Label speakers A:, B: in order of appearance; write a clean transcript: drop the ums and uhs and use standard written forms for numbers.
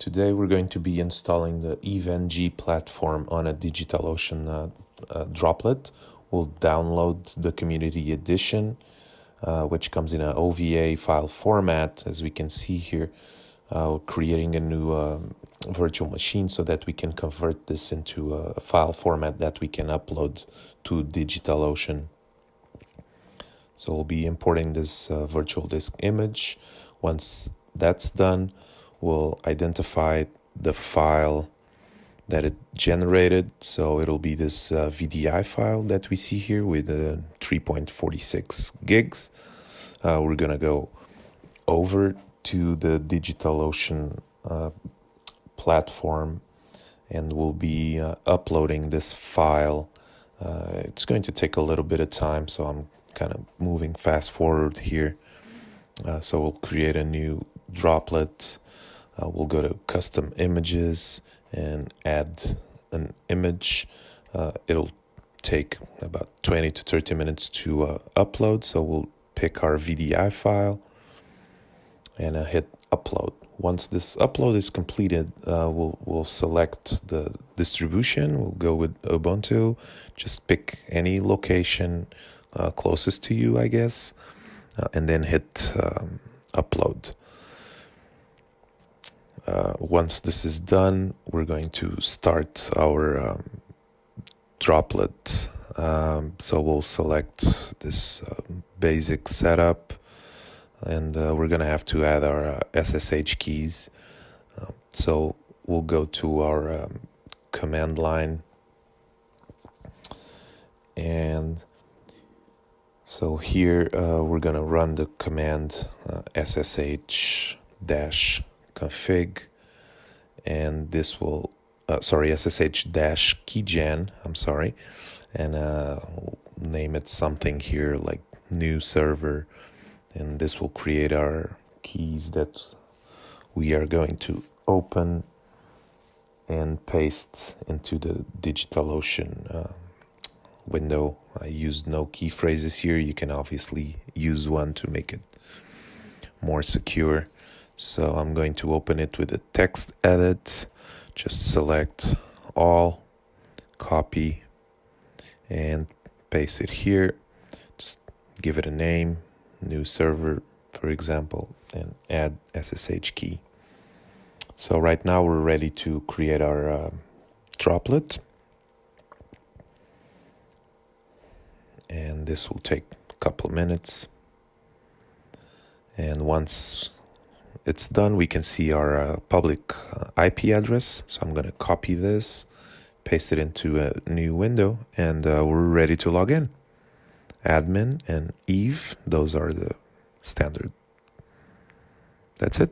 A: Today we're going to be installing the EVE-NG platform on a Digital Ocean Droplet. We'll download the Community Edition, which comes in an OVA file format. As we can see here, we're creating a new virtual machine so that we can convert this into a file format that we can upload to DigitalOcean. So we'll be importing this virtual disk image. Once that's done, we'll identify the file that it generated. So it'll be this VDI file that we see here with 3.46 gigs. We're gonna go over to the DigitalOcean platform and we'll be uploading this file. It's going to take a little bit of time, so I'm kind of moving fast forward here. So we'll create a new droplet. We'll go to custom images and add an image. It'll take about 20 to 30 minutes to upload. So we'll pick our VDI file and hit upload. Once this upload is completed, we'll select the distribution. We'll go with Ubuntu. Just pick any location closest to you, I guess, and then hit upload. Once this is done, we're going to start our droplet. So we'll select this basic setup, and we're going to have to add our SSH keys. So we'll go to our command line, and so here we're going to run the command ssh-config, and this will ssh-keygen, and we'll name it something here like new server, and this will create our keys that we are going to open and paste into the DigitalOcean window. I used no key phrases here. You can obviously use one to make it more secure. So I'm going to open it with a text edit. Just select all, copy, and paste it here. Just give it a name, new server, for example, and add SSH key. So right now we're ready to create our droplet. And this will take a couple of minutes. And once it's done, we can see our public IP address. So I'm going to copy this, paste it into a new window, and we're ready to log in. Admin and Eve, those are the standard. That's it.